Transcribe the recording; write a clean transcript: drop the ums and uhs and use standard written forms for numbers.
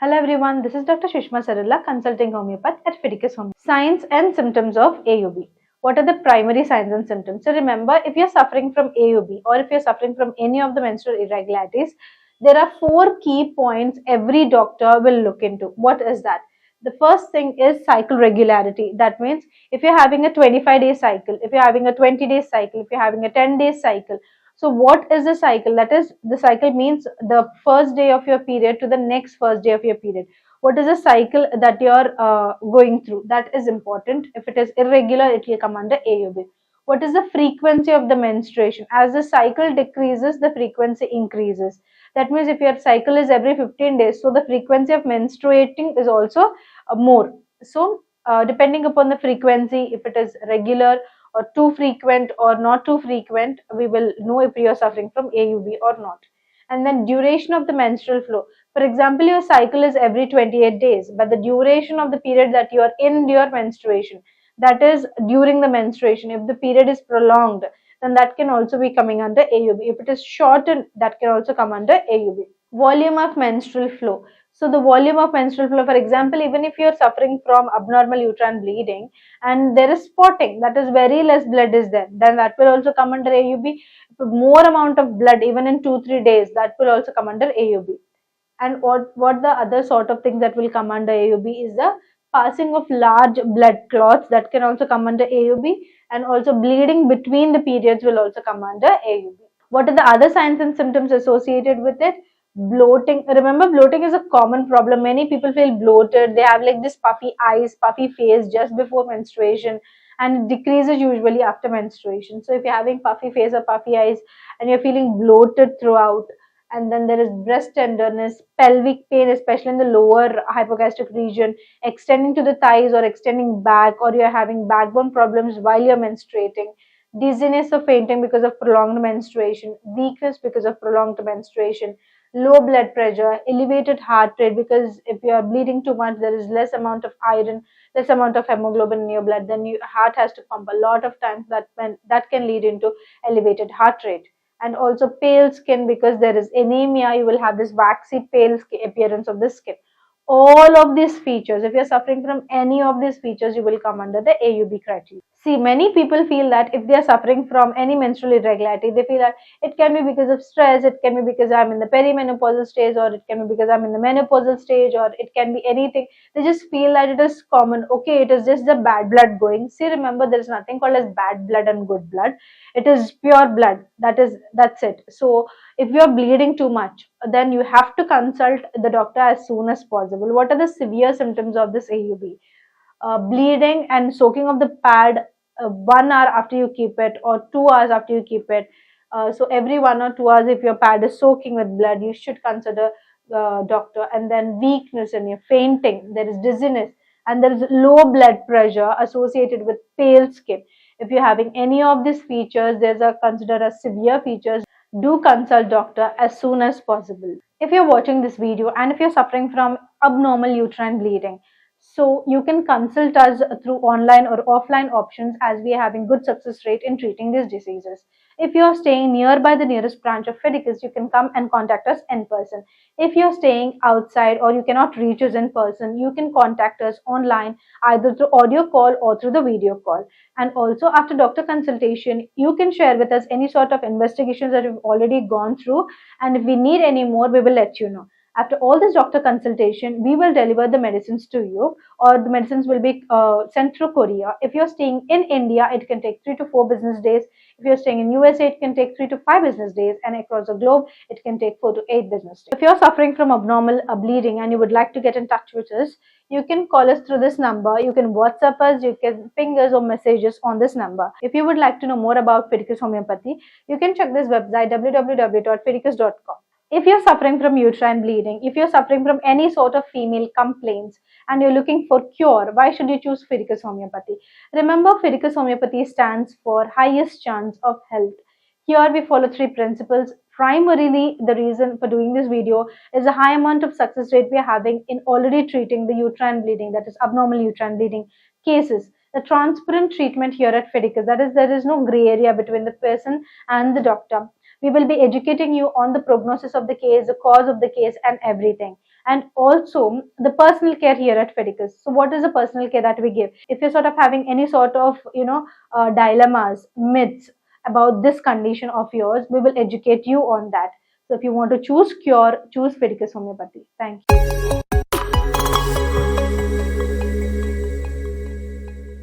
Hello everyone, this is Dr. Sushma Sarala, consulting homeopath at Fidicus Women. Signs and symptoms of AUB. What are the primary signs and symptoms? So remember, if you're suffering from AUB or if you're suffering from any of the menstrual irregularities, there are 4 key points every doctor will look into. What is that? The first thing is cycle regularity. That means if you're having a 25-day cycle, if you're having a 20-day cycle, if you're having a 10-day cycle, so what is the cycle? That is, the cycle means the first day of your period to the next first day of your period. What is the cycle that you're going through? That is important. If it is irregular, it will come under AUB. What is the frequency of the menstruation? As the cycle decreases, the frequency increases. That means if your cycle is every 15 days, so the frequency of menstruating is also more. So depending upon the frequency, if it is regular or too frequent or not too frequent, we will know if you are suffering from AUB or not. And then duration of the menstrual flow. For example, your cycle is every 28 days, but the duration of the period that you are in your menstruation, that is during the menstruation, if the period is prolonged, then that can also be coming under AUB. If it is shortened, that can also come under AUB. Volume of menstrual flow. So the volume of menstrual flow, for example, even if you are suffering from abnormal uterine bleeding and there is spotting, that is very less blood is there, then that will also come under AUB. More amount of blood, even in 2-3 days, that will also come under AUB. And what the other sort of things that will come under AUB is the passing of large blood clots, that can also come under AUB, and also bleeding between the periods will also come under AUB. What are the other signs and symptoms associated with it? Bloating. Remember, bloating is a common problem. Many people feel bloated. They have like this puffy eyes, puffy face just before menstruation, and it decreases usually after menstruation. So if you're having puffy face or puffy eyes and you're feeling bloated throughout, and then there is breast tenderness, pelvic pain, especially in the lower hypogastric region, extending to the thighs or extending back, or you're having backbone problems while you're menstruating, dizziness or fainting because of prolonged menstruation, weakness because of prolonged menstruation, low blood pressure, elevated heart rate, because if you are bleeding too much, there is less amount of iron, less amount of hemoglobin in your blood, then your heart has to pump a lot of times, that can lead into elevated heart rate. And also pale skin, because there is anemia, you will have this waxy pale appearance of the skin. All of these features, if you're suffering from any of these features, you will come under the AUB criteria. See, many people feel that if they are suffering from any menstrual irregularity, they feel that it can be because of stress, it can be because I'm in the perimenopausal stage, or it can be because I'm in the menopausal stage, or it can be anything. They just feel that it is common. Okay, it is just the bad blood going. See, remember, there is nothing called as bad blood and good blood. It is pure blood. That's it. So if you are bleeding too much, then you have to consult the doctor as soon as possible. What are the severe symptoms of this AUB? Bleeding and soaking of the pad 1 hour after you keep it, or 2 hours after you keep it. So every 1 or 2 hours, if your pad is soaking with blood, you should consider doctor. And then weakness and you're fainting, there is dizziness, and there is low blood pressure associated with pale skin. If you're having any of these features, there's a considered as severe features. Do consult doctor as soon as possible. If you're watching this video and if you're suffering from abnormal uterine bleeding, so you can consult us through online or offline options, as we are having good success rate in treating these diseases. If you are staying nearby the nearest branch of Fidicus, you can come and contact us in person. If you're staying outside or you cannot reach us in person, you can contact us online either through audio call or through the video call. And also, after doctor consultation, you can share with us any sort of investigations that you've already gone through, and if we need any more, we will let you know. After all this doctor consultation, we will deliver the medicines to you, or the medicines will be sent through courier. If you're staying in India, it can take 3 to 4 business days. If you're staying in USA, it can take 3 to 5 business days, and across the globe, it can take 4 to 8 business days. If you're suffering from abnormal bleeding and you would like to get in touch with us, you can call us through this number. You can WhatsApp us, you can ping us or messages on this number. If you would like to know more about Fidicus Homeopathy, you can check this website www.fidicus.com. If you're suffering from uterine bleeding, if you're suffering from any sort of female complaints and you're looking for cure, why should you choose Fidicus Homeopathy? Remember, Fidicus Homeopathy stands for highest chance of health. Here we follow 3 principles. Primarily, the reason for doing this video is the high amount of success rate we are having in already treating the uterine bleeding, that is abnormal uterine bleeding cases. The transparent treatment here at Fidicus, that is, there is no gray area between the person and the doctor. We will be educating you on the prognosis of the case, the cause of the case, and everything. and also the personal care here at Fidicus. So what is the personal care that we give? If you're sort of having any sort of dilemmas, myths about this condition of yours, we will educate you on that. So if you want to choose cure, choose Fidicus Homeopathy. Thank you.